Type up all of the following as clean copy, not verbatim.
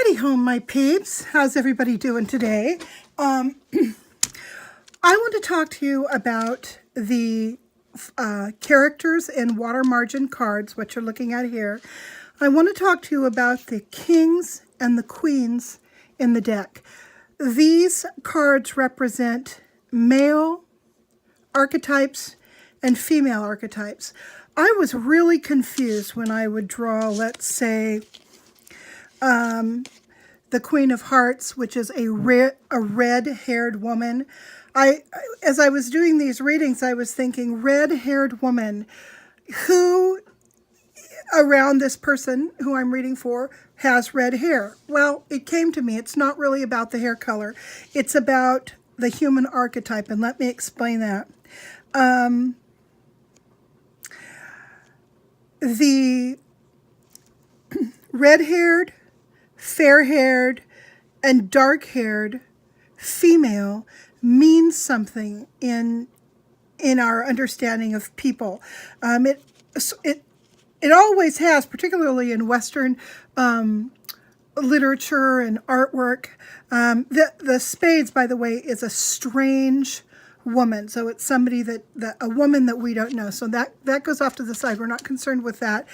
Howdy home, my peeps. How's everybody doing today? I want to talk to you about the characters in water margin cards, what you're looking at here. I want to talk to you about the kings and the queens in the deck. These cards represent male archetypes and female archetypes. I was really confused when I would draw, let's say, the Queen of Hearts, which is a red-haired woman. As I was doing these readings, I was thinking, red-haired woman, who around this person who I'm reading for has red hair? Well, it came to me, it's not really about the hair color. It's about the human archetype, and let me explain that. The red-haired, fair-haired, and dark-haired female means something in our understanding of people. It always has, particularly in Western literature and artwork. The spades, by the way, is a strange woman. So it's somebody a woman that we don't know. So that goes off to the side. We're not concerned with that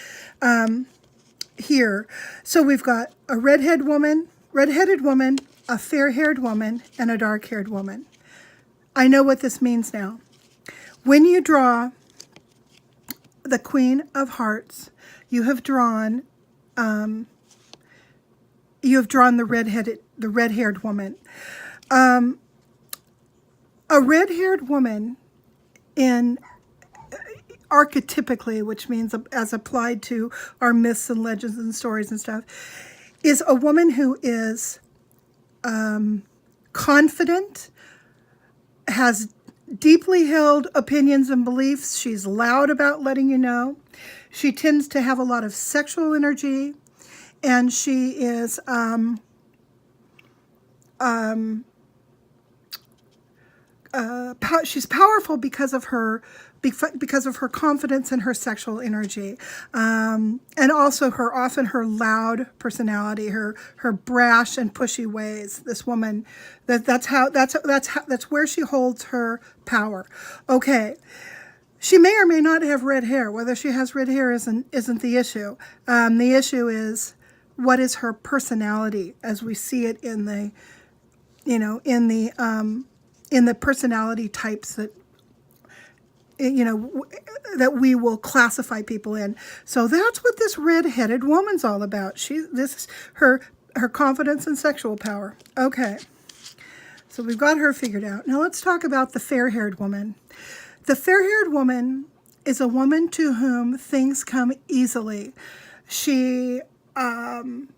here. So we've got a redheaded woman, a fair-haired woman, and a dark-haired woman. I know what this means now. When you draw the Queen of Hearts, you have drawn the red-haired woman. A red-haired woman archetypically, which means as applied to our myths and legends and stories and stuff, is a woman who is confident, has deeply held opinions and beliefs. She's loud about letting you know. She tends to have a lot of sexual energy, and she is she's powerful because of her confidence and her sexual energy, and also often her loud personality, her brash and pushy ways. This woman, that's where she holds her power. Okay, she may or may not have red hair. Whether she has red hair isn't the issue. The issue is, what is her personality as we see it in the personality types that that we will classify people in. So that's what this red-headed woman's all about. This is her confidence and sexual power. Okay, so we've got her figured out. Now let's talk about the fair-haired woman. The fair-haired woman is a woman to whom things come easily. She doesn't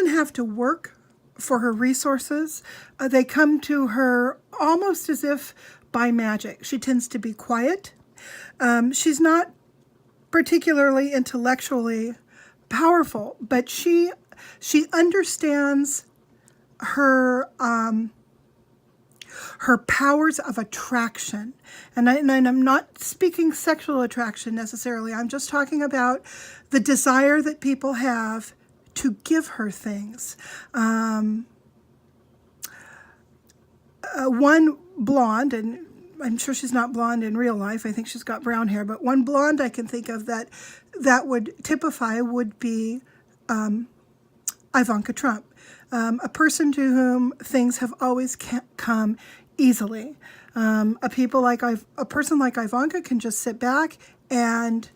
have to work for her resources. They come to her almost as if by magic. She tends to be quiet. She's not particularly intellectually powerful, but she understands her powers of attraction. And I'm not speaking sexual attraction necessarily. I'm just talking about the desire that people have to give her things. One blonde, and I'm sure she's not blonde in real life, I think she's got brown hair, but one blonde I can think of that would typify would be Ivanka Trump, a person to whom things have always come easily. A person like Ivanka can just sit back and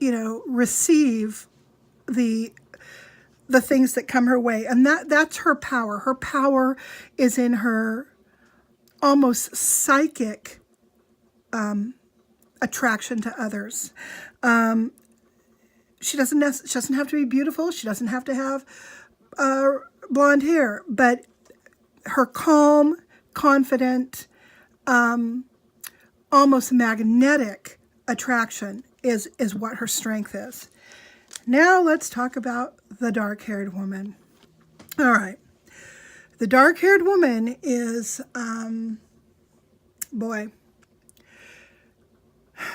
receive the things that come her way, and that's her power. Her power is in her almost psychic attraction to others. She doesn't have to be beautiful. She doesn't have to have blonde hair, but her calm, confident, almost magnetic attraction is what her strength is. Now let's talk about the dark-haired woman. All right. The dark-haired woman is,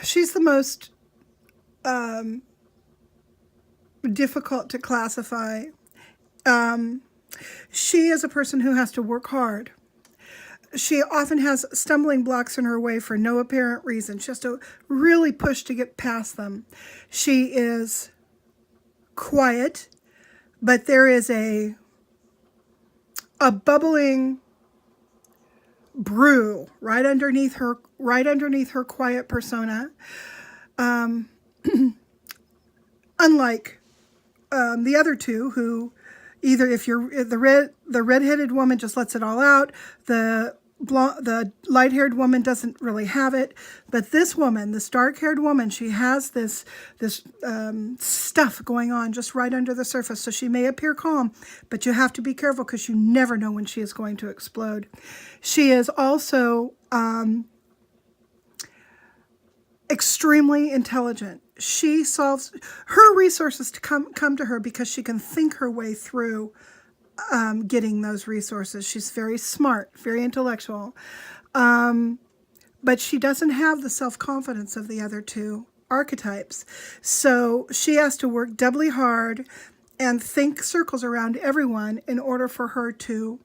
she's the most difficult to classify. She is a person who has to work hard. She often has stumbling blocks in her way for no apparent reason. She has to really push to get past them. She is quiet, but there is a bubbling brew right underneath her quiet persona. Unlike the other two, who either, if you're the redheaded woman just lets it all out, the light-haired woman doesn't really have it, but this woman, this dark-haired woman, she has this stuff going on just right under the surface. So she may appear calm, but you have to be careful because you never know when she is going to explode. She is also extremely intelligent. She solves her resources to come to her because she can think her way through getting those resources. She's very smart, very intellectual, but she doesn't have the self-confidence of the other two archetypes. So she has to work doubly hard and think circles around everyone in order for her to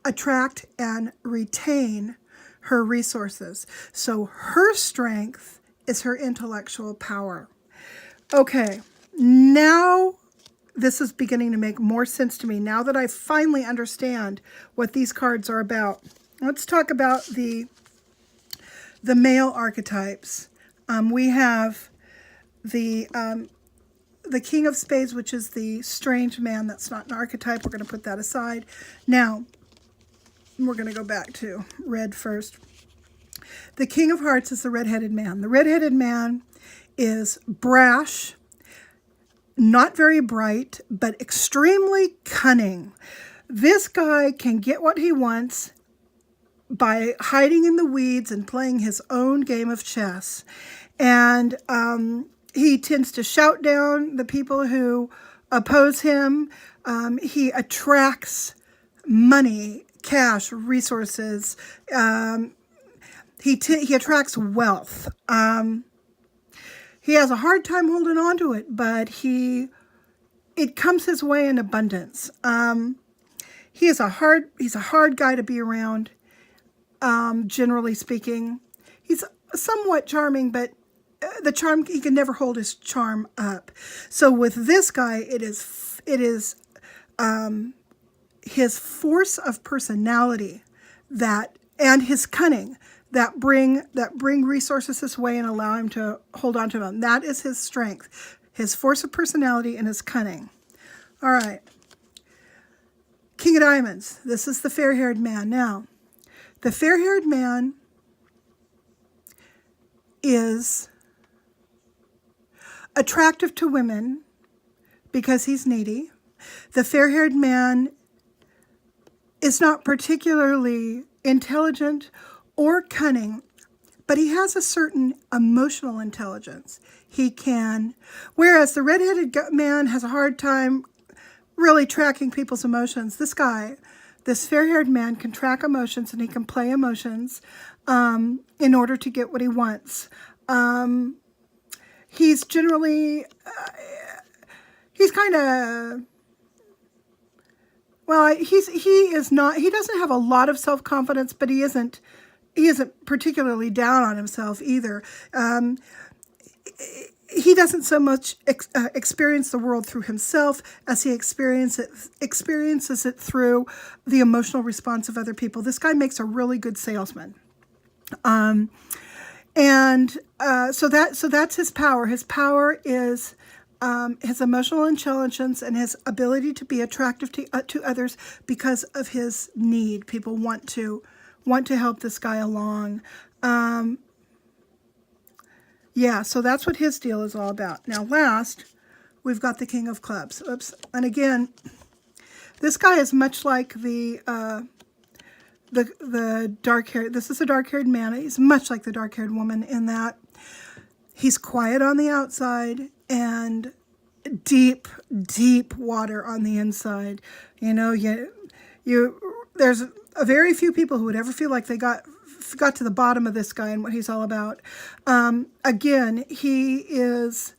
attract and retain her resources. So her strength is her intellectual power. Okay, now this is beginning to make more sense to me now that I finally understand what these cards are about. Let's talk about the male archetypes. We have the King of Spades, which is the strange man. That's not an archetype. We're going to put that aside. Now, we're going to go back to red first. The King of Hearts is the red-headed man. The red-headed man is brash, not very bright, but extremely cunning. This guy can get what he wants by hiding in the weeds and playing his own game of chess. And he tends to shout down the people who oppose him. He attracts money, cash, resources. He attracts wealth. He has a hard time holding on to it, but it comes his way in abundance. He's a hard guy to be around, generally speaking. He's somewhat charming, but he can never hold his charm up. So with this guy, it is his force of personality and his cunning that bring resources this way and allow him to hold on to them. That is his strength, his force of personality and his cunning. All right. King of Diamonds. This is the fair-haired man. Now, the fair-haired man is attractive to women because he's needy. The fair-haired man is not particularly intelligent or cunning, but he has a certain emotional intelligence. Whereas the red-headed man has a hard time really tracking people's emotions. This fair-haired man can track emotions and he can play emotions in order to get what he wants. He's generally, he doesn't have a lot of self-confidence, but he isn't particularly down on himself either. He doesn't so much experience the world through himself as he experiences it through the emotional response of other people. This guy makes a really good salesman. So that's his power. His power is his emotional intelligence and his ability to be attractive to others because of his need. People want to help this guy along. So that's what his deal is all about. Now last, we've got the King of Clubs. Oops. And again, this guy is much like the dark-haired, this is a dark-haired man. He's much like the dark-haired woman in that he's quiet on the outside and deep, deep water on the inside. There's a very few people who would ever feel like they got to the bottom of this guy and what he's all about. Again, he's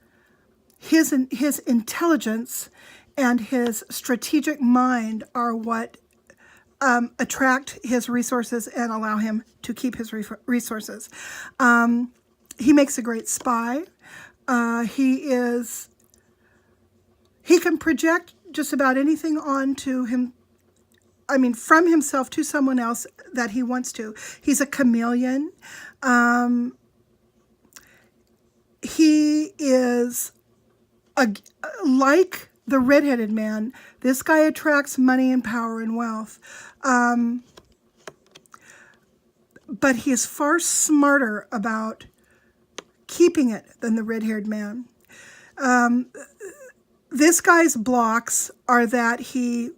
his intelligence and his strategic mind are what attract his resources and allow him to keep his resources. He makes a great spy. He can project just about anything onto him. I mean, from himself to someone else that he wants to. He's a chameleon. He is like the redheaded man. This guy attracts money and power and wealth. But he is far smarter about keeping it than the red-haired man. This guy's blocks are that he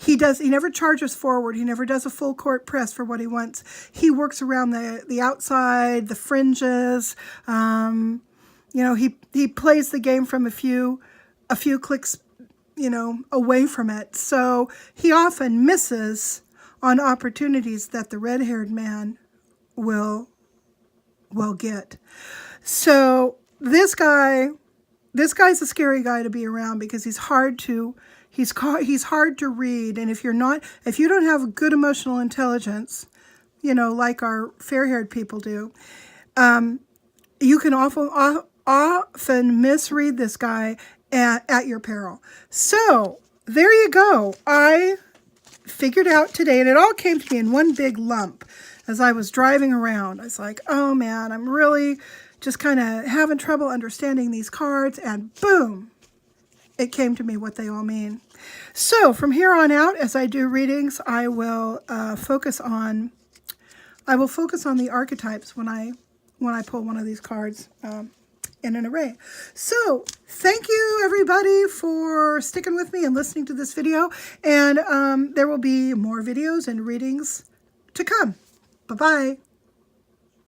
never charges forward. He never does a full court press for what he wants. He works around the outside, the fringes. He plays the game from a few clicks, away from it. So he often misses on opportunities that the red-haired man will get. So this guy's a scary guy to be around because he's hard to read. And if you don't have good emotional intelligence, like our fair-haired people do, you can often misread this guy at your peril. So there you go. I figured out today, and it all came to me in one big lump as I was driving around. I was like, oh man, I'm really just kind of having trouble understanding these cards, and boom, it came to me what they all mean. So from here on out, as I do readings, I will focus on the archetypes when I pull one of these cards in an array. So thank you everybody for sticking with me and listening to this video, and there will be more videos and readings to come. Bye-bye.